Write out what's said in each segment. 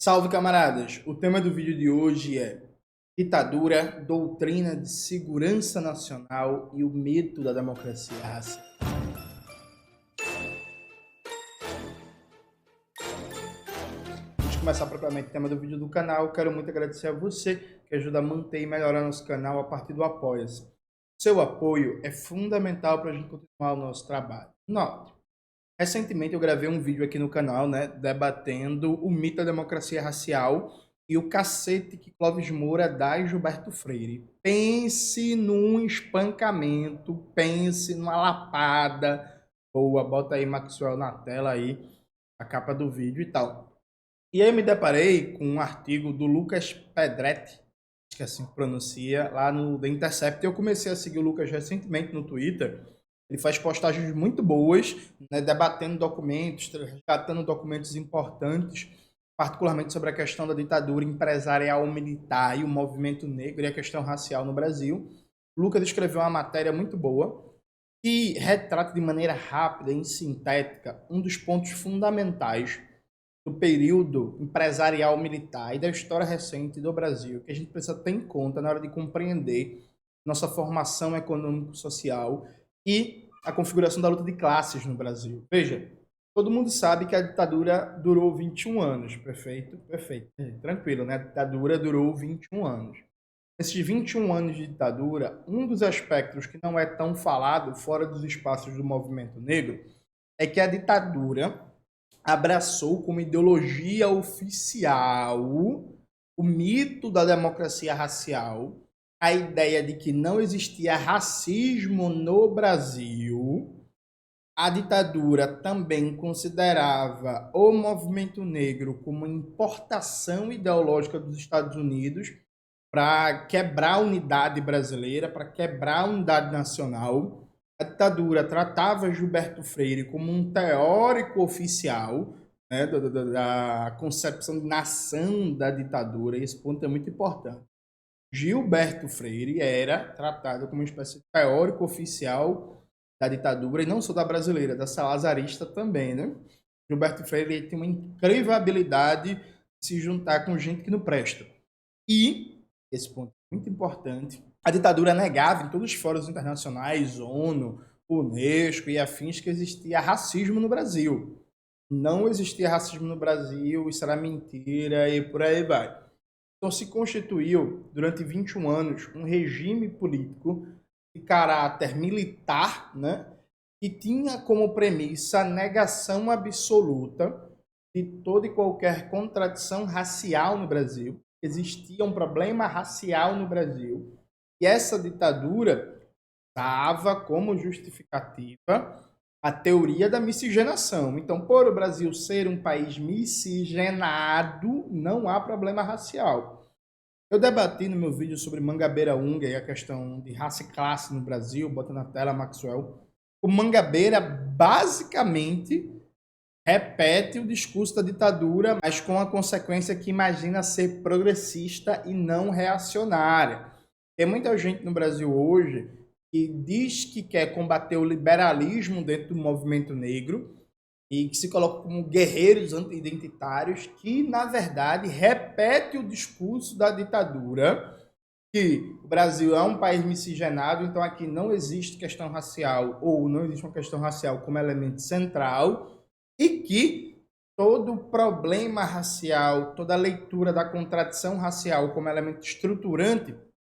Salve, camaradas! O tema do vídeo de hoje é ditadura, doutrina de segurança nacional e o mito da democracia racial. Antes de começar propriamente o tema do vídeo do canal, quero muito agradecer a você que ajuda a manter e melhorar nosso canal a partir do Apoia-se. Seu apoio é fundamental para a gente continuar o nosso trabalho. Note, recentemente eu gravei um vídeo aqui no canal, debatendo o mito da democracia racial e o cacete que Clóvis Moura dá em Gilberto Freire. Pense num espancamento, pense numa lapada. Boa, bota aí Maxwell na tela aí, a capa do vídeo e tal. E aí eu me deparei com um artigo do Lucas Pedretti, acho que assim pronuncia, lá no The Intercept. Eu comecei a seguir o Lucas recentemente no Twitter. Ele faz postagens muito boas, debatendo documentos, resgatando documentos importantes, particularmente sobre a questão da ditadura empresarial militar e o movimento negro e a questão racial no Brasil. O Lucas escreveu uma matéria muito boa que retrata de maneira rápida e sintética um dos pontos fundamentais do período empresarial militar e da história recente do Brasil, que a gente precisa ter em conta na hora de compreender nossa formação econômico-social e a configuração da luta de classes no Brasil. Veja, todo mundo sabe que a ditadura durou 21 anos, perfeito? Perfeito. Tranquilo, né? A ditadura durou 21 anos. Nesses 21 anos de ditadura, um dos aspectos que não é tão falado fora dos espaços do movimento negro é que a ditadura abraçou como ideologia oficial o mito da democracia racial, a ideia de que não existia racismo no Brasil. A ditadura também considerava o movimento negro como importação ideológica dos Estados Unidos para quebrar a unidade brasileira, para quebrar a unidade nacional. A ditadura tratava Gilberto Freire como um teórico oficial, né, da concepção de nação da ditadura, e esse ponto é muito importante. Gilberto Freire era tratado como uma espécie de teórico oficial da ditadura, e não só da brasileira, da salazarista também, né? Gilberto Freire tem uma incrível habilidade de se juntar com gente que não presta. E, esse ponto é muito importante, a ditadura negava em todos os fóruns internacionais, ONU, Unesco e afins, que existia racismo no Brasil. Não existia racismo no Brasil, isso era mentira e por aí vai. Então se constituiu, durante 21 anos, um regime político de caráter militar, que tinha como premissa a negação absoluta de toda e qualquer contradição racial no Brasil. Existia um problema racial no Brasil. E essa ditadura dava como justificativa a teoria da miscigenação. Então, por o Brasil ser um país miscigenado, não há problema racial. Eu debati no meu vídeo sobre Mangabeira-Unger e a questão de raça e classe no Brasil, bota na tela, Maxwell. O Mangabeira basicamente repete o discurso da ditadura, mas com a consequência que imagina ser progressista e não reacionária. Tem muita gente no Brasil hoje que diz que quer combater o liberalismo dentro do movimento negro e que se coloca como guerreiros anti-identitários, que, na verdade, repete o discurso da ditadura, que o Brasil é um país miscigenado, então aqui não existe questão racial, ou não existe uma questão racial como elemento central, e que todo problema racial, toda leitura da contradição racial como elemento estruturante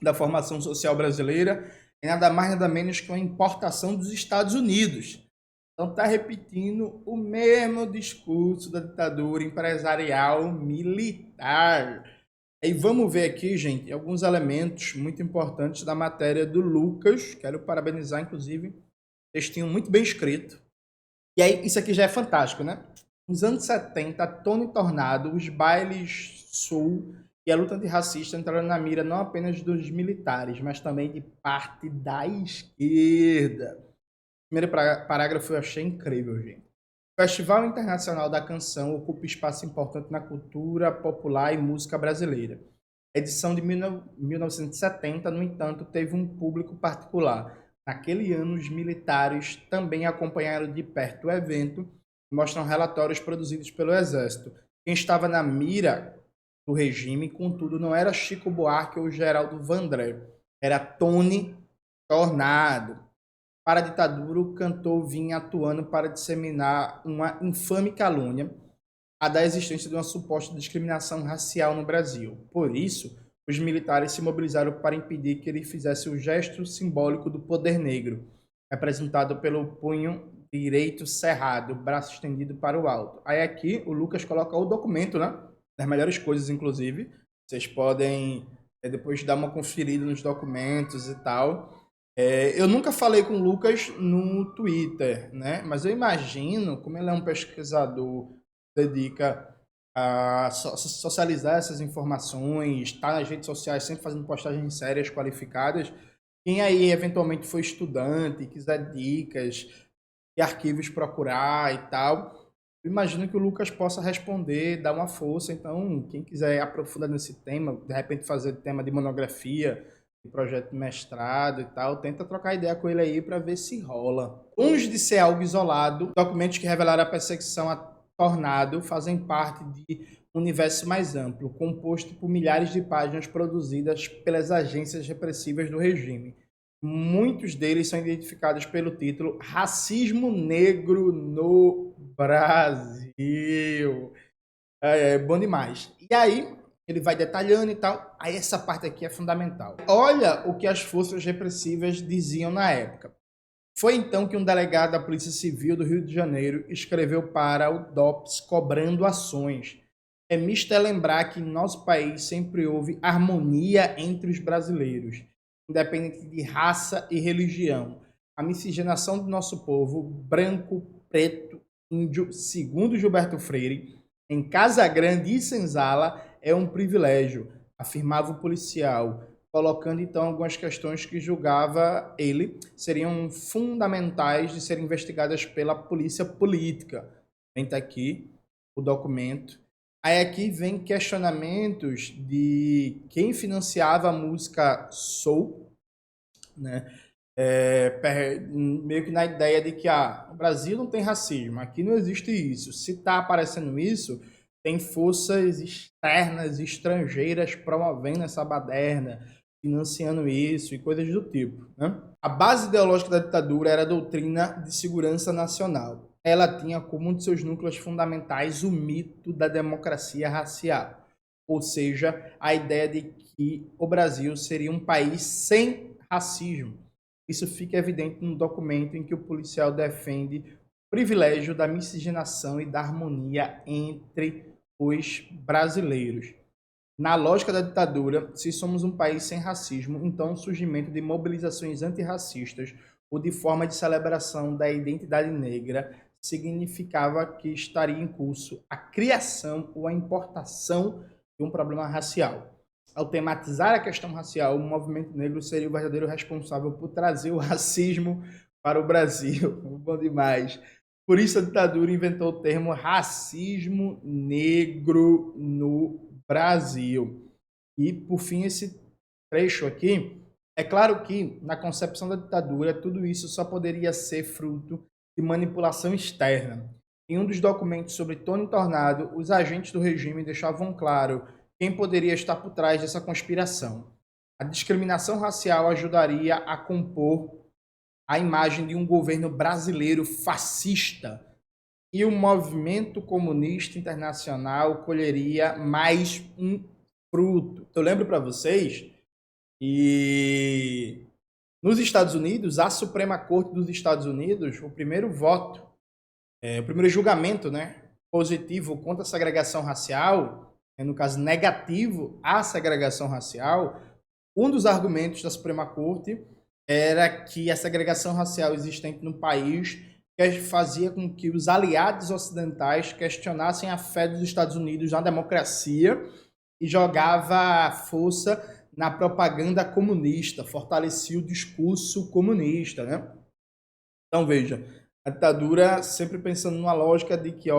da formação social brasileira é nada mais nada menos que uma importação dos Estados Unidos. Então está repetindo o mesmo discurso da ditadura empresarial militar. E vamos ver aqui, gente, alguns elementos muito importantes da matéria do Lucas. Quero parabenizar, inclusive, textinho muito bem escrito. E aí, isso aqui já é fantástico, né? Nos anos 70, Tony Tornado, os bailes sul e a luta antirracista entraram na mira não apenas dos militares, mas também de parte da esquerda. O primeiro parágrafo eu achei incrível, gente. O Festival Internacional da Canção ocupa espaço importante na cultura popular e música brasileira. A edição de 1970, no entanto, teve um público particular. Naquele ano, os militares também acompanharam de perto o evento e mostram relatórios produzidos pelo Exército. Quem estava na mira do regime, contudo, não era Chico Buarque ou Geraldo Vandré, era Tony Tornado. Para a ditadura, o cantor vinha atuando para disseminar uma infame calúnia a da existência de uma suposta discriminação racial no Brasil. Por isso, os militares se mobilizaram para impedir que ele fizesse o gesto simbólico do poder negro, representado pelo punho direito cerrado, braço estendido para o alto. Aí aqui o Lucas coloca o documento, né? Das melhores coisas, inclusive. Vocês podem depois dar uma conferida nos documentos e tal. Eu nunca falei com o Lucas no Twitter, né? Mas eu imagino, como ele é um pesquisador, dedica a socializar essas informações, está nas redes sociais sempre fazendo postagens sérias, qualificadas. Quem aí eventualmente foi estudante, quiser dicas, que arquivos procurar e tal, eu imagino que o Lucas possa responder, dar uma força. Então, quem quiser aprofundar nesse tema, de repente fazer tema de monografia, de projeto de mestrado e tal, tenta trocar ideia com ele aí para ver se rola. Longe de ser algo isolado, documentos que revelaram a perseguição a Tornado fazem parte de um universo mais amplo, composto por milhares de páginas produzidas pelas agências repressivas do regime. Muitos deles são identificados pelo título Racismo Negro no Brasil. É bom demais. E aí, ele vai detalhando e tal. Aí essa parte aqui é fundamental. Olha o que as forças repressivas diziam na época. Foi então que um delegado da Polícia Civil do Rio de Janeiro escreveu para o DOPS cobrando ações. É misto lembrar que em nosso país sempre houve harmonia entre os brasileiros, independente de raça e religião. A miscigenação do nosso povo, branco, preto, índio, segundo Gilberto Freire, em Casa Grande e Senzala, é um privilégio, afirmava o policial, colocando então algumas questões que julgava ele seriam fundamentais de serem investigadas pela polícia política. Vem aqui o documento. Aí aqui vem questionamentos de quem financiava a música Soul, né? Meio que na ideia de que o Brasil não tem racismo, aqui não existe isso. Se está aparecendo isso, tem forças externas, estrangeiras promovendo essa baderna, financiando isso e coisas do tipo, né? A base ideológica da ditadura era a doutrina de segurança nacional. Ela tinha como um de seus núcleos fundamentais o mito da democracia racial, ou seja, a ideia de que o Brasil seria um país sem racismo. Isso fica evidente no documento em que o policial defende o privilégio da miscigenação e da harmonia entre os brasileiros. Na lógica da ditadura, se somos um país sem racismo, então o surgimento de mobilizações antirracistas ou de forma de celebração da identidade negra significava que estaria em curso a criação ou a importação de um problema racial. Ao tematizar a questão racial, o movimento negro seria o verdadeiro responsável por trazer o racismo para o Brasil. Bom demais. Por isso a ditadura inventou o termo racismo negro no Brasil. E, por fim, esse trecho aqui, é claro que, na concepção da ditadura, tudo isso só poderia ser fruto de manipulação externa. Em um dos documentos sobre Tony Tornado, os agentes do regime deixavam claro quem poderia estar por trás dessa conspiração. A discriminação racial ajudaria a compor a imagem de um governo brasileiro fascista, e o movimento comunista internacional colheria mais um fruto. Eu lembro para vocês que nos Estados Unidos, a Suprema Corte dos Estados Unidos, o primeiro voto, o primeiro julgamento, né, positivo contra a segregação racial, no caso negativo à segregação racial, um dos argumentos da Suprema Corte era que a segregação racial existente no país fazia com que os aliados ocidentais questionassem a fé dos Estados Unidos na democracia e jogava força na propaganda comunista, fortalecia o discurso comunista, né? Então, veja, a ditadura sempre pensando numa lógica de que,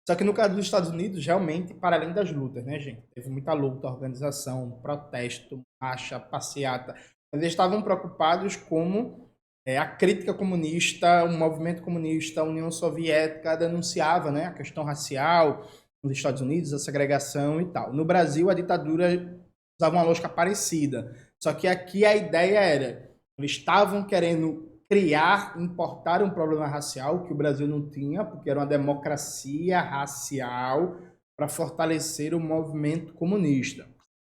só que no caso dos Estados Unidos, realmente, para além das lutas, né, gente? Teve muita luta, organização, protesto, marcha, passeata. Mas eles estavam preocupados como a crítica comunista, o movimento comunista, a União Soviética denunciava, né, a questão racial, nos Estados Unidos, a segregação e tal. No Brasil, a ditadura usava uma lógica parecida. Só que aqui a ideia era, eles estavam querendo criar, importar um problema racial que o Brasil não tinha, porque era uma democracia racial para fortalecer o movimento comunista.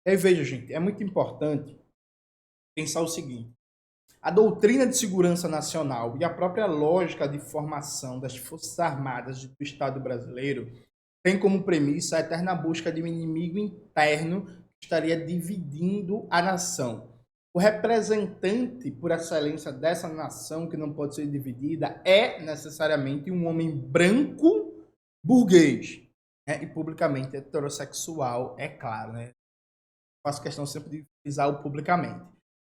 E aí, veja, gente, é muito importante pensar o seguinte: a doutrina de segurança nacional e a própria lógica de formação das Forças Armadas do Estado brasileiro tem como premissa a eterna busca de um inimigo interno que estaria dividindo a nação. O representante por excelência dessa nação que não pode ser dividida é necessariamente um homem branco burguês, né? E publicamente heterossexual, é claro, né? Faço questão sempre de frisar o publicamente.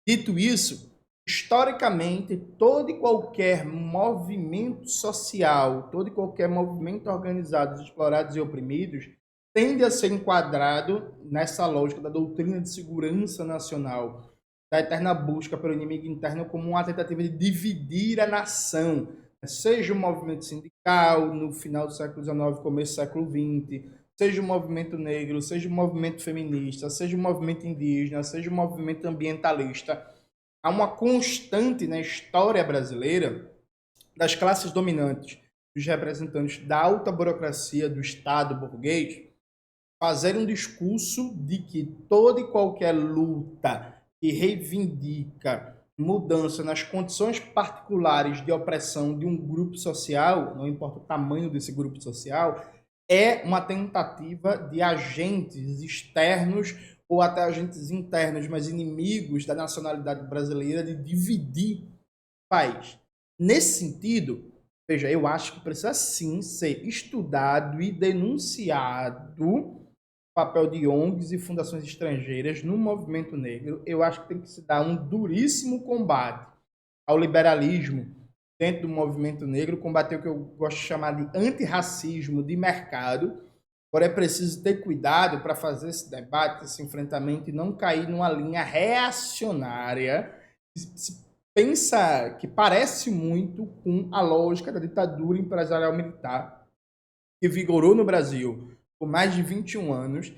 Dito isso, historicamente, todo e qualquer movimento social, todo e qualquer movimento organizado dos explorados e oprimidos tende a ser enquadrado nessa lógica da doutrina de segurança nacional, da eterna busca pelo inimigo interno como uma tentativa de dividir a nação, seja o movimento sindical no final do século XIX, começo do século XX, seja o movimento negro, seja o movimento feminista, seja o movimento indígena, seja o movimento ambientalista. Há uma constante na história brasileira das classes dominantes, dos representantes da alta burocracia do Estado burguês, fazer um discurso de que toda e qualquer luta que reivindica mudança nas condições particulares de opressão de um grupo social, não importa o tamanho desse grupo social, é uma tentativa de agentes externos ou até agentes internos, mas inimigos da nacionalidade brasileira, de dividir o país. Nesse sentido, veja, eu acho que precisa sim ser estudado e denunciado o papel de ONGs e fundações estrangeiras no movimento negro. Eu acho que tem que se dar um duríssimo combate ao liberalismo dentro do movimento negro, combater o que eu gosto de chamar de antirracismo de mercado. Agora é preciso ter cuidado para fazer esse debate, esse enfrentamento e não cair numa linha reacionária que se pensa, que parece muito com a lógica da ditadura empresarial militar que vigorou no Brasil por mais de 21 anos.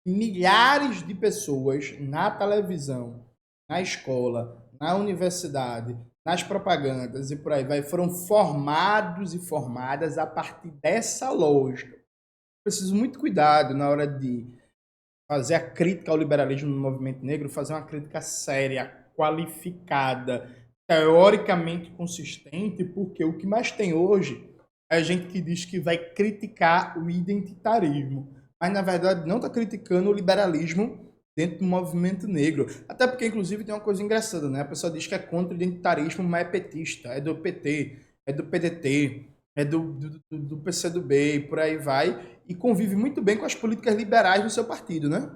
Milhares de pessoas na televisão, na escola, na universidade, nas propagandas e por aí vai, foram formados e formadas a partir dessa lógica. Preciso muito cuidado na hora de fazer a crítica ao liberalismo no movimento negro, fazer uma crítica séria, qualificada, teoricamente consistente, porque o que mais tem hoje é gente que diz que vai criticar o identitarismo, mas na verdade não está criticando o liberalismo dentro do movimento negro. Até porque, inclusive, tem uma coisa engraçada, né? A pessoa diz que é contra o identitarismo, mas é petista, é do PT, é do PDT, é do PCdoB e por aí vai, e convive muito bem com as políticas liberais do seu partido, né?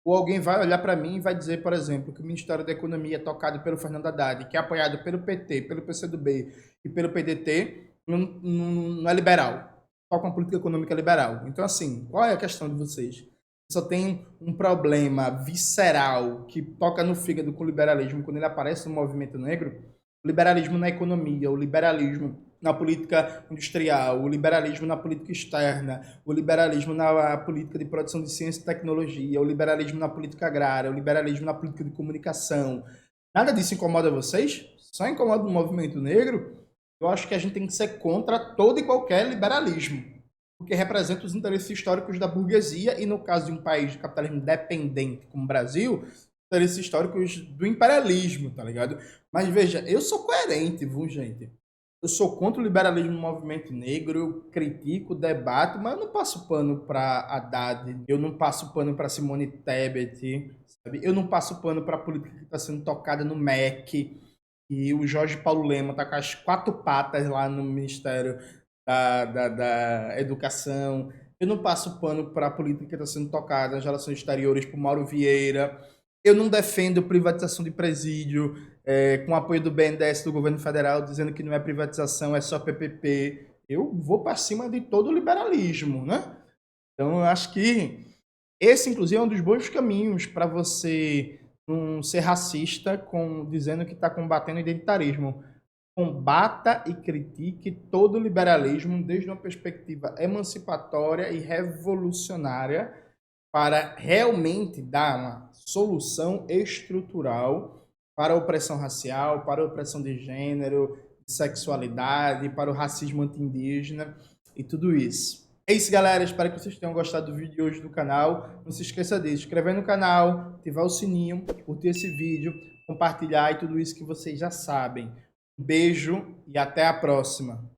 Ou alguém vai olhar para mim e vai dizer, por exemplo, que o Ministério da Economia é tocado pelo Fernando Haddad, que é apoiado pelo PT, pelo PCdoB e pelo PDT, não é liberal. Toca uma política econômica liberal. Então, assim, qual é a questão de vocês? Só tem um problema visceral que toca no fígado com o liberalismo quando ele aparece no movimento negro? O liberalismo na economia, o liberalismo na política industrial, o liberalismo na política externa, o liberalismo na política de produção de ciência e tecnologia, o liberalismo na política agrária, o liberalismo na política de comunicação. Nada disso incomoda vocês? Só incomoda o movimento negro? Eu acho que a gente tem que ser contra todo e qualquer liberalismo, porque representa os interesses históricos da burguesia e, no caso de um país de capitalismo dependente como o Brasil, interesses históricos do imperialismo, tá ligado? Mas veja, eu sou coerente, viu, gente? Eu sou contra o liberalismo no movimento negro, eu critico, debato, mas eu não passo pano para Haddad, eu não passo pano para Simone Tebet, sabe? Eu não passo pano para a política que está sendo tocada no MEC, e o Jorge Paulo Lema está com as quatro patas lá no Ministério da Educação. Eu não passo pano para a política que está sendo tocada nas relações exteriores por Mauro Vieira. Eu não defendo privatização de presídio, com apoio do BNDES, do governo federal, dizendo que não é privatização, é só PPP. Eu vou para cima de todo o liberalismo, né? Então, eu acho que esse, inclusive, é um dos bons caminhos para você não ser racista dizendo que está combatendo o identitarismo. combata e critique todo o liberalismo desde uma perspectiva emancipatória e revolucionária para realmente dar uma solução estrutural para a opressão racial, para a opressão de gênero, de sexualidade, para o racismo anti-indígena e tudo isso. É isso, galera. Espero que vocês tenham gostado do vídeo de hoje do canal. Não se esqueça de se inscrever no canal, ativar o sininho, curtir esse vídeo, compartilhar e tudo isso que vocês já sabem. Um beijo e até a próxima.